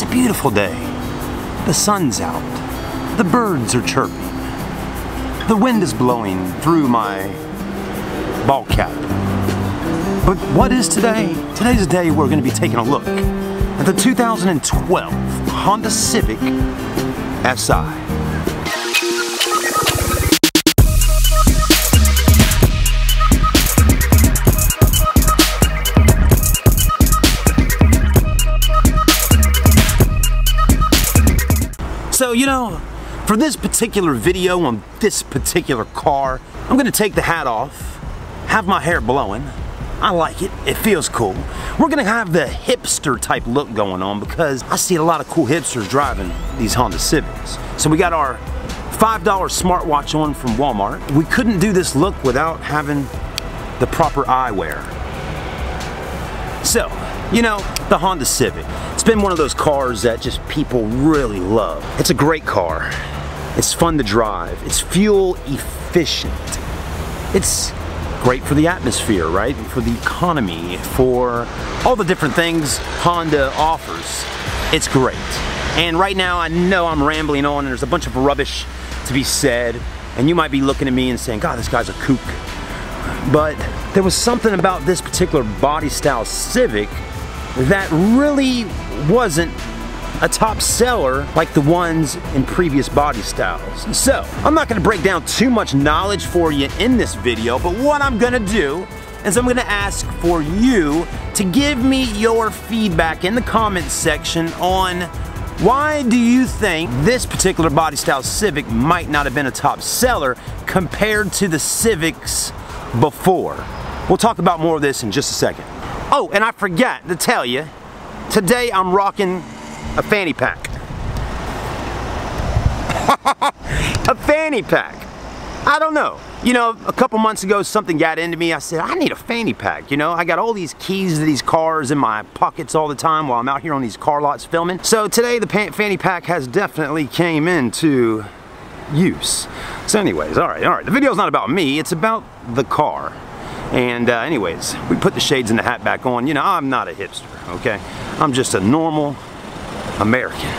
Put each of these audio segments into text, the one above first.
It's a beautiful day. The sun's out. The birds are chirping. The wind is blowing through my ball cap. But what is today? Today's the day we're going to be taking a look at the 2012 Honda Civic Si. So, you know, for this particular video on this particular car, I'm gonna take the hat off, have my hair blowing. I like it, it feels cool. We're gonna have the hipster type look going on because I see a lot of cool hipsters driving these Honda Civics. So we got our $5 smartwatch on from Walmart. We couldn't do this look without having the proper eyewear. So, you know, the Honda Civic. It's been one of those cars that just people really love. It's a great car. It's fun to drive. It's fuel efficient. It's great for the atmosphere, right? For the economy, for all the different things Honda offers. It's great. And right now I know I'm rambling on and there's a bunch of rubbish to be said. And you might be looking at me and saying, God, this guy's a kook. But there was something about this particular body style Civic that really wasn't a top seller like the ones in previous body styles. So, I'm not gonna break down too much knowledge for you in this video, but what I'm gonna do is I'm gonna ask for you to give me your feedback in the comments section on why do you think this particular body style Civic might not have been a top seller compared to the Civics before. We'll talk about more of this in just a second. Oh, and I forgot to tell you, today I'm rocking a fanny pack. A fanny pack. I don't know. You know, a couple months ago something got into me. I said, I need a fanny pack. You know, I got all these keys to these cars in my pockets all the time while I'm out here on these car lots filming. So today the fanny pack has definitely came into use. So anyways, all right. The video's not about me, it's about the car. And anyways, we put the shades and the hat back on. You know, I'm not a hipster, okay? I'm just a normal American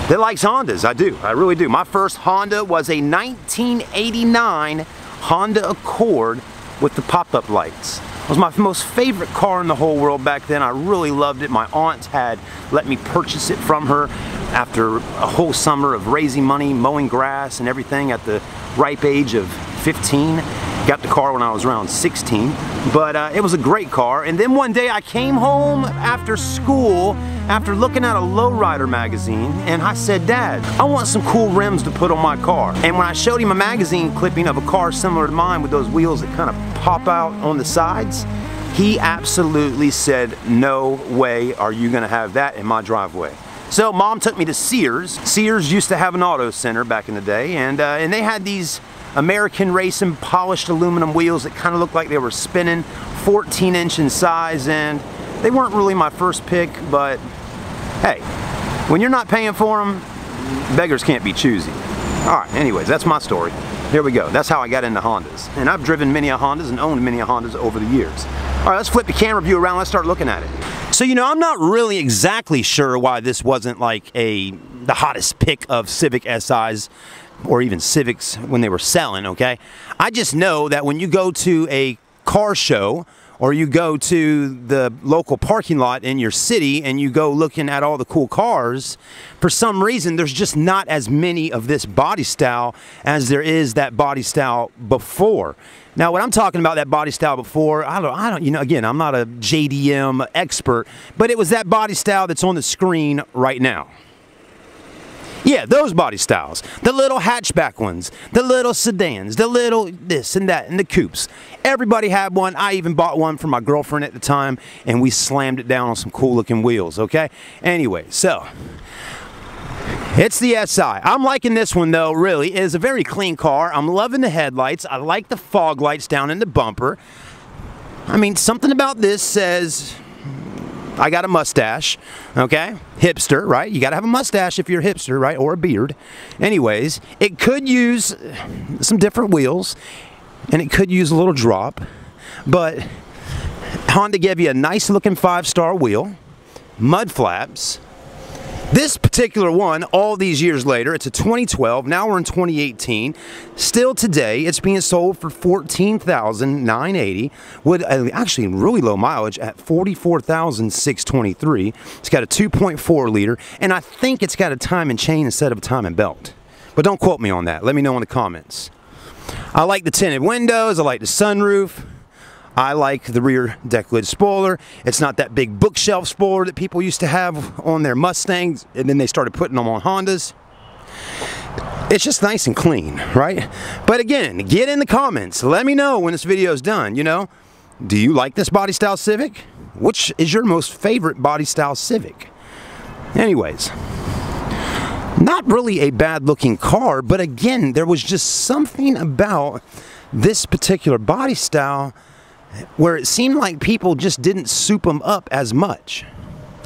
that likes Hondas. I really do. My first Honda was a 1989 Honda Accord with the pop-up lights. It was my most favorite car in the whole world back then. I really loved it. My aunt had let me purchase it from her after a whole summer of raising money, mowing grass and everything at the ripe age of 15. Got the car when I was around 16, but it was a great car. And then one day I came home after school after looking at a lowrider magazine, and I said, Dad, I want some cool rims to put on my car. And when I showed him a magazine clipping of a car similar to mine with those wheels that kind of pop out on the sides, he absolutely said, no way are you gonna have that in my driveway. So Mom took me to Sears. Sears used to have an auto center back in the day, and they had these American racing polished aluminum wheels that kind of looked like they were spinning, 14-inch in size, and they weren't really my first pick, but hey, when you're not paying for them, beggars can't be choosy. Alright, anyways, that's my story. Here we go. That's how I got into Hondas. And I've driven many Hondas and owned many Hondas over the years. Alright, let's flip the camera view around, let's start looking at it. So, you know, I'm not really exactly sure why this wasn't like the hottest pick of Civic SIs or even Civics when they were selling, okay? I just know that when you go to a car show or you go to the local parking lot in your city and you go looking at all the cool cars, for some reason there's just not as many of this body style as there is that body style before. Now, when I'm talking about that body style before, I don't, you know, again, I'm not a JDM expert, but it was that body style that's on the screen right now. Yeah, those body styles. The little hatchback ones, the little sedans, the little this and that, and the coupes. Everybody had one. I even bought one for my girlfriend at the time, and we slammed it down on some cool looking wheels, okay? Anyway, so it's the SI. I'm liking this one though, really. It is a very clean car. I'm loving the headlights. I like the fog lights down in the bumper. I mean, something about this says I got a mustache, okay? Hipster, right? You gotta have a mustache if you're a hipster, right? Or a beard. Anyways, it could use some different wheels, and it could use a little drop, but Honda gave you a nice looking 5-star wheel, mud flaps, This particular one, all these years later, it's a 2012, now we're in 2018. Still today, it's being sold for $14,980 with actually really low mileage at 44,623. It's got a 2.4 liter, and I think it's got a timing chain instead of a timing belt. But don't quote me on that. Let me know in the comments. I like the tinted windows. I like the sunroof. I like the rear deck lid spoiler. It's not that big bookshelf spoiler that people used to have on their Mustangs, and then they started putting them on Hondas. It's just nice and clean, right? But again, get in the comments. Let me know when this video is done, you know. Do you like this body style Civic? Which is your most favorite body style Civic? Anyways, not really a bad looking car, but again, there was just something about this particular body style where it seemed like people just didn't soup them up as much.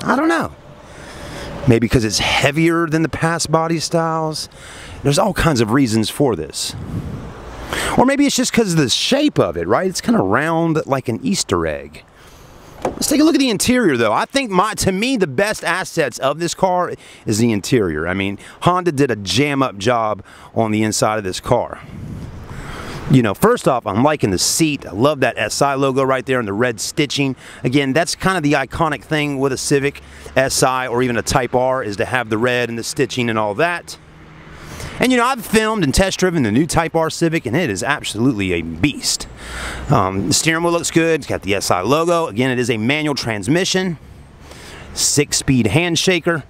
I don't know. Maybe because it's heavier than the past body styles. There's all kinds of reasons for this. Or maybe it's just because of the shape of it, right? It's kind of round like an Easter egg. Let's take a look at the interior though. I think to me the best assets of this car is the interior. I mean, Honda did a jam up job on the inside of this car. You know, first off, I'm liking the seat. I love that SI logo right there and the red stitching. Again, that's kind of the iconic thing with a Civic SI or even a Type R, is to have the red and the stitching and all that. And you know, I've filmed and test driven the new Type R Civic, and it is absolutely a beast. The steering wheel looks good. It's got the SI logo. Again, it is a manual transmission, 6-speed handshaker.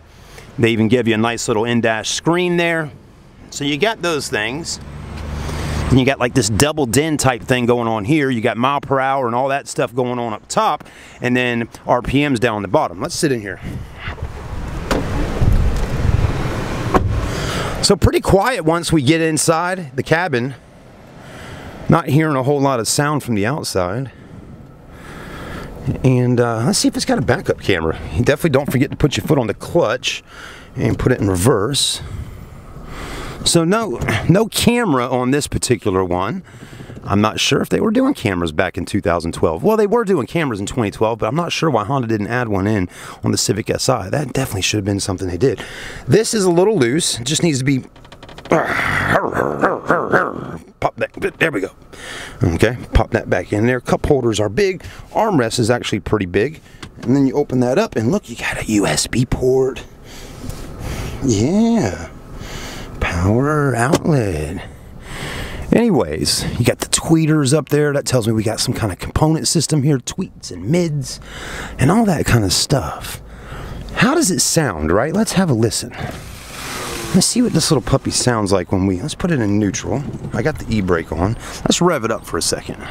They even give you a nice little in-dash screen there. So you got those things. And you got like this double din type thing going on here. You got mile per hour and all that stuff going on up top, and then RPMs down on the bottom. Let's sit in here. So pretty quiet once we get inside the cabin. Not hearing a whole lot of sound from the outside. And let's see if it's got a backup camera. You definitely don't forget to put your foot on the clutch and put it in reverse. So no camera on this particular one. I'm not sure if they were doing cameras back in 2012. Well, they were doing cameras in 2012, but I'm not sure why Honda didn't add one in on the Civic Si. That definitely should have been something they did. This is a little loose. It just needs to be... Pop that. There we go. Okay, pop that back in there. Cup holders are big. Armrest is actually pretty big. And then you open that up, and look, you got a USB port. Yeah. Power outlet. Anyways, you got the tweeters up there. That tells me we got some kind of component system here. Tweets and mids and all that kind of stuff. How does it sound, right? Let's have a listen. Let's see what this little puppy sounds like when let's put it in neutral. I got the e-brake on. Let's rev it up for a second.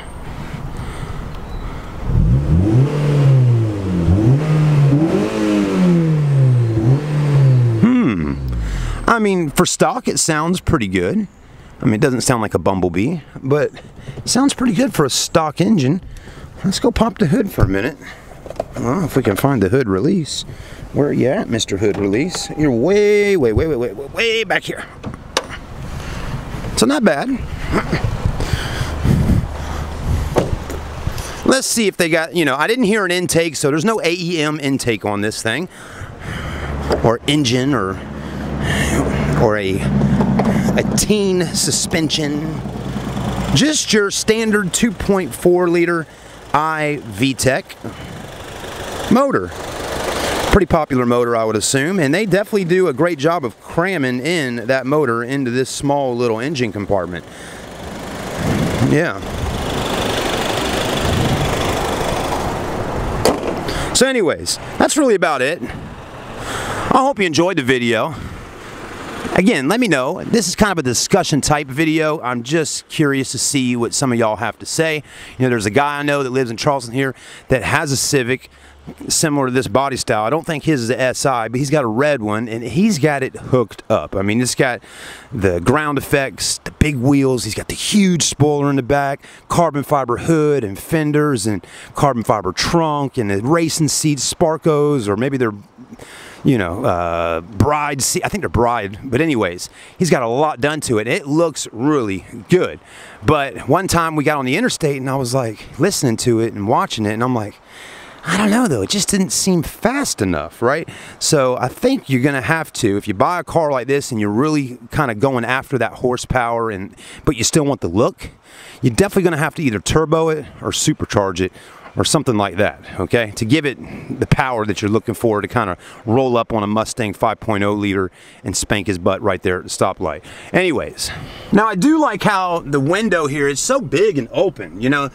I mean, for stock, it sounds pretty good. I mean, it doesn't sound like a Bumblebee, but it sounds pretty good for a stock engine. Let's go pop the hood for a minute. I don't know if we can find the hood release. Where are you at, Mr. Hood Release? You're way back here. So not bad. Let's see if they got, you know, I didn't hear an intake, so there's no AEM intake on this thing. Or engine, or a teen suspension. Just your standard 2.4 liter VTEC motor. Pretty popular motor, I would assume, and they definitely do a great job of cramming in that motor into this small little engine compartment. Yeah. So anyways, that's really about it. I hope you enjoyed the video. Again, let me know. This is kind of a discussion type video. I'm just curious to see what some of y'all have to say. You know, there's a guy I know that lives in Charleston here that has a Civic similar to this body style. I don't think his is a SI, but he's got a red one, and he's got it hooked up. I mean, it's got the ground effects, the big wheels, he's got the huge spoiler in the back, carbon fiber hood and fenders, and carbon fiber trunk, and the racing seats, Sparkos, or maybe they're, you know, bride seat. I think they're bride, but anyways, he's got a lot done to it. It looks really good. But one time we got on the interstate, and I was like listening to it and watching it, and I'm like, I don't know though, it just didn't seem fast enough, right? So I think you're gonna have to, if you buy a car like this and you're really kind of going after that horsepower, but you still want the look, you're definitely gonna have to either turbo it or supercharge it or something like that, okay? To give it the power that you're looking for to kind of roll up on a Mustang 5.0 liter and spank his butt right there at the stoplight. Anyways, now I do like how the window here is so big and open, you know?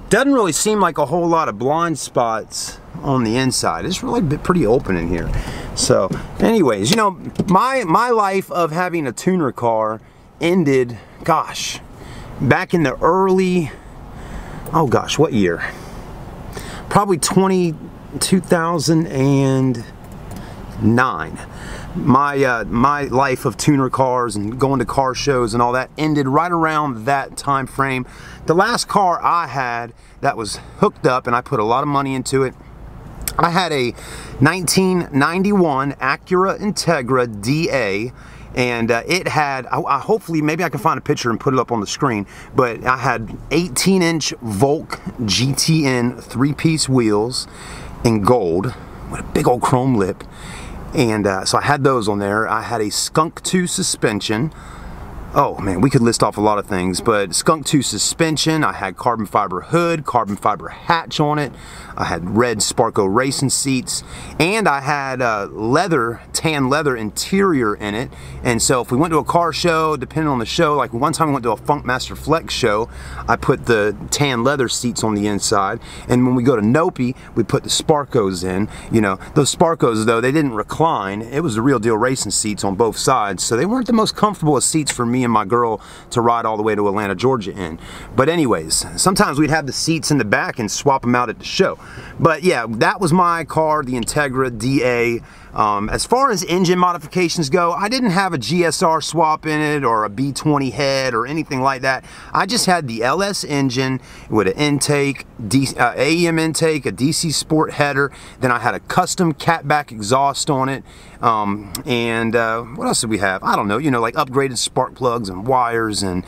Doesn't really seem like a whole lot of blind spots on the inside. It's really pretty open in here. So anyways, you know, my life of having a tuner car ended, gosh, back in the early, oh gosh, what year? Probably 2009. My life of tuner cars and going to car shows and all that ended right around that time frame. The last car I had that was hooked up, and I put a lot of money into it, I had a 1991 Acura Integra DA, and it had, hopefully, maybe I can find a picture and put it up on the screen, but I had 18-inch Volk GTN 3-piece wheels in gold with a big old chrome lip. And so I had those on there. I had a Skunk 2 suspension. Oh man, we could list off a lot of things, but Skunk 2 suspension, I had carbon fiber hood, carbon fiber hatch on it, I had red Sparco racing seats, and I had tan leather interior in it. And so if we went to a car show, depending on the show, like one time we went to a Funkmaster Flex show, I put the tan leather seats on the inside, and when we go to Nopi, we put the Sparcos in. You know, those Sparcos though, they didn't recline. It was the real deal racing seats on both sides, so they weren't the most comfortable of seats for me and my girl to ride all the way to Atlanta, Georgia in. But anyways, sometimes we'd have the seats in the back and swap them out at the show. But yeah, that was my car, the Integra DA. As far as engine modifications go, I didn't have a GSR swap in it or a B20 head or anything like that. I just had the LS engine with an intake, AEM intake, a DC Sport header. Then I had a custom catback exhaust on it. What else did we have? I don't know, you know, like upgraded spark plugs and wires and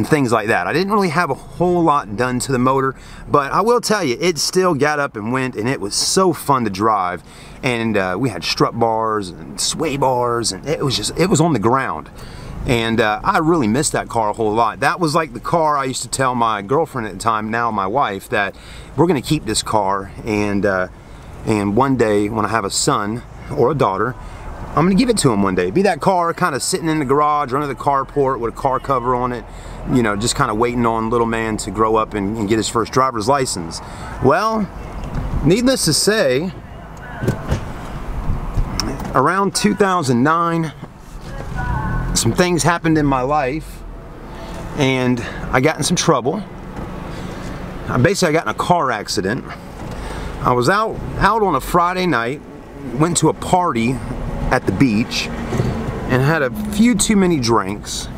things like that. I didn't really have a whole lot done to the motor, but I will tell you, it still got up and went, and it was so fun to drive. And we had strut bars and sway bars, and it was on the ground. And I really missed that car a whole lot. That was like the car I used to tell my girlfriend at the time, now my wife, that we're gonna keep this car, and one day when I have a son or a daughter, I'm gonna give it to him one day. Be that car kind of sitting in the garage or under the carport with a car cover on it, you know, just kind of waiting on little man to grow up and get his first driver's license. Well, needless to say, around 2009, some things happened in my life, and I got in some trouble. I got in a car accident. I was out on a Friday night, went to a party at the beach, and had a few too many drinks.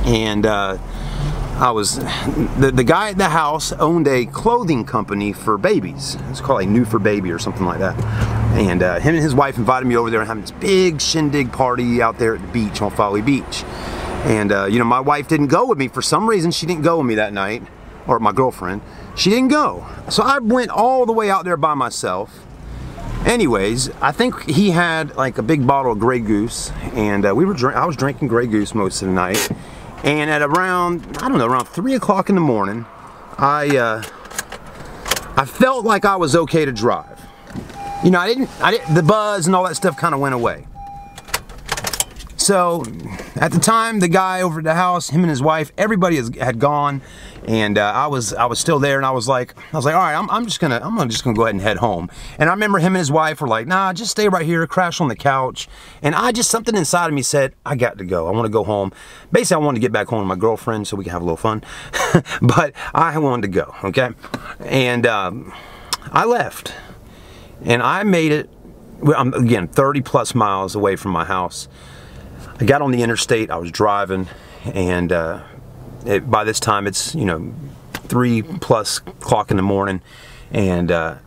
And the guy at the house owned a clothing company for babies. It's called like New for Baby or something like that. And him and his wife invited me over there and having this big shindig party out there at the beach on Folly Beach. And you know, my wife didn't go with me. For some reason, she didn't go with me that night, or my girlfriend. She didn't go. So I went all the way out there by myself. Anyways, I think he had like a big bottle of Grey Goose, and I was drinking Grey Goose most of the night. And at around, I don't know, around 3 o'clock in the morning, I felt like I was okay to drive. You know, the buzz and all that stuff kind of went away. So at the time, the guy over at the house, him and his wife, everybody had gone, and I was still there, and I was like, all right, I'm just gonna go ahead and head home. And I remember him and his wife were like, nah, just stay right here, crash on the couch. And something inside of me said, I got to go. I want to go home. Basically, I wanted to get back home with my girlfriend so we can have a little fun. But I wanted to go, okay? And I left, and I made it. I'm again 30 plus miles away from my house. I got on the interstate, I was driving, and by this time it's, you know, 3 plus o'clock in the morning, and I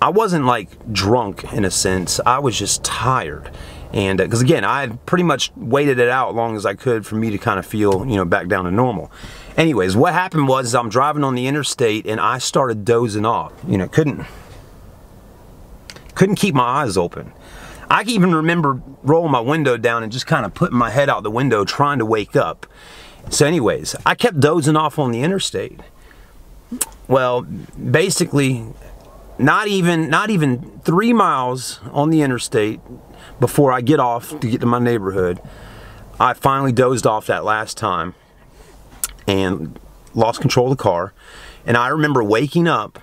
wasn't like drunk in a sense, I was just tired. And because again, I had pretty much waited it out as long as I could for me to kind of feel, you know, back down to normal. Anyways, what happened was I'm driving on the interstate and I started dozing off. You know, couldn't keep my eyes open. I can even remember rolling my window down and just kind of putting my head out the window trying to wake up. So anyways, I kept dozing off on the interstate. Well, basically, not even 3 miles on the interstate before I get off to get to my neighborhood, I finally dozed off that last time and lost control of the car. And I remember waking up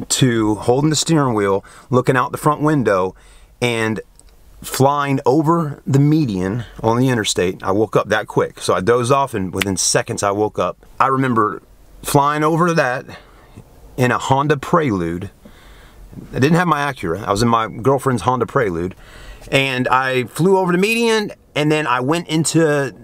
to holding the steering wheel, looking out the front window, and flying over the median on the interstate. I woke up that quick. So I dozed off and within seconds I woke up. I remember flying over that in a Honda Prelude. I didn't have my Acura. I was in my girlfriend's Honda Prelude. And I flew over the median and then I went into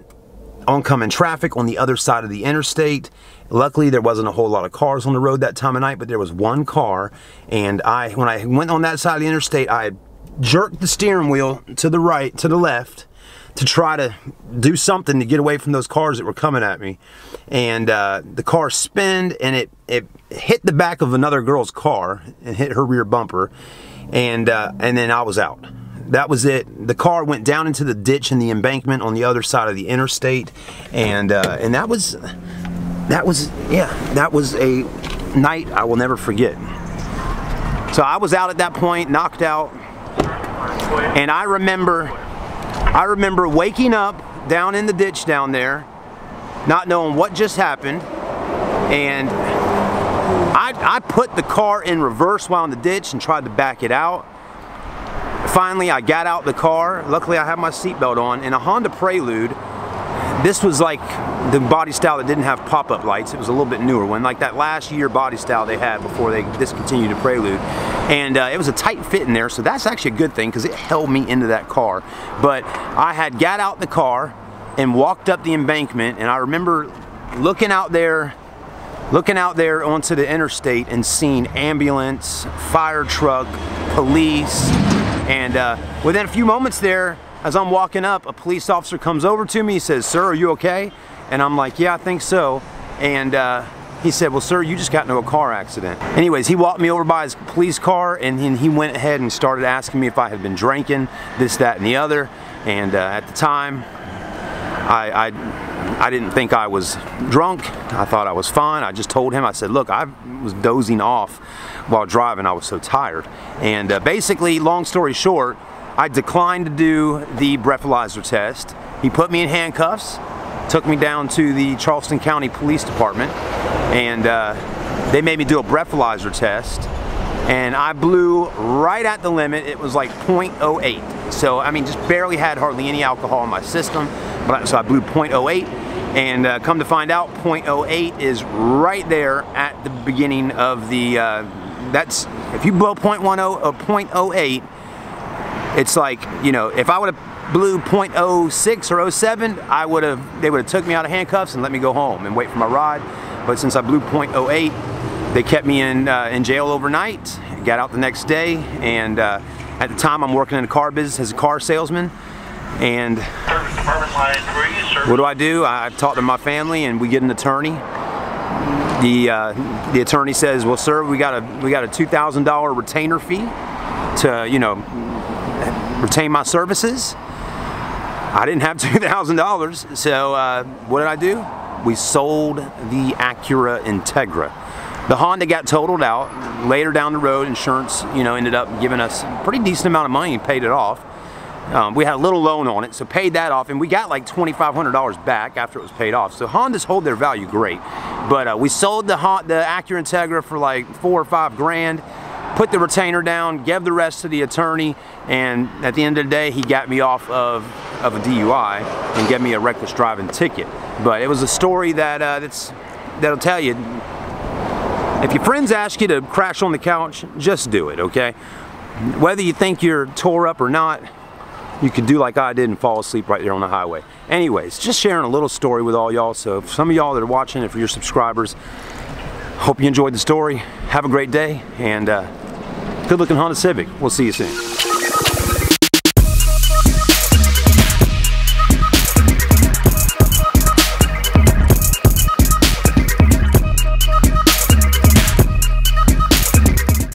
oncoming traffic on the other side of the interstate. Luckily there wasn't a whole lot of cars on the road that time of night, but there was one car. And when I went on that side of the interstate, I jerked the steering wheel to the right, to the left, to try to do something to get away from those cars that were coming at me. And the car spinned and it hit the back of another girl's car and hit her rear bumper. And then I was out. That was it. The car went down into the ditch in the embankment on the other side of the interstate. And that was a night I will never forget. So I was out at that point, knocked out. And I remember waking up down in the ditch down there, not knowing what just happened, and I put the car in reverse while in the ditch and tried to back it out. Finally, I got out the car. Luckily, I had my seatbelt on. In a Honda Prelude, this was like the body style that didn't have pop-up lights. It was a little bit newer one, like that last year body style they had before they discontinued the Prelude. And it was a tight fit in there, so that's actually a good thing because it held me into that car. But I had got out the car and walked up the embankment, and I remember looking out there onto the interstate and seeing ambulance, fire truck, police, and within a few moments there, as I'm walking up, a police officer comes over to me. He says, "Sir, are you okay?" And I'm like, "Yeah, I think so." And he said, "Well, sir, you just got into a car accident." Anyways, he walked me over by his police car and he went ahead and started asking me if I had been drinking, this, that, and the other. And at the time, I didn't think I was drunk. I thought I was fine. I just told him, I said, "Look, I was dozing off while driving. I was so tired." And basically, long story short, I declined to do the breathalyzer test. He put me in handcuffs, took me down to the Charleston County Police Department, and they made me do a breathalyzer test, and I blew right at the limit. It was like 0.08. So, I mean, just barely had hardly any alcohol in my system, so I blew 0.08, and come to find out, 0.08 is right there at the beginning of the, if you blow 0.10 or 0.08, it's like, you know, if I would have blew 0.06 or 07, they would have took me out of handcuffs and let me go home and wait for my ride. But since I blew 0.08, they kept me in jail overnight. Got out the next day, and at the time I'm working in the car business as a car salesman. And what do? I talk to my family and we get an attorney. The attorney says, "Well, sir, we got a $2,000 retainer fee to, you know, retain my services." I didn't have $2,000, so what did I do? We sold the Acura Integra. The Honda got totaled out. Later down the road, insurance, you know, ended up giving us a pretty decent amount of money and paid it off. We had a little loan on it, so paid that off, and we got like $2,500 back after it was paid off. So Hondas hold their value great, but we sold the Acura Integra for like $4 or $5 grand. Put the retainer down, gave the rest to the attorney, and at the end of the day, he got me off of a DUI and gave me a reckless driving ticket. But it was a story that'll tell you, if your friends ask you to crash on the couch, just do it, okay? Whether you think you're tore up or not, you could do like I did and fall asleep right there on the highway. Anyways, just sharing a little story with all y'all. So for some of y'all that are watching, if you're subscribers, hope you enjoyed the story. Have a great day, and good looking Honda Civic. We'll see you soon.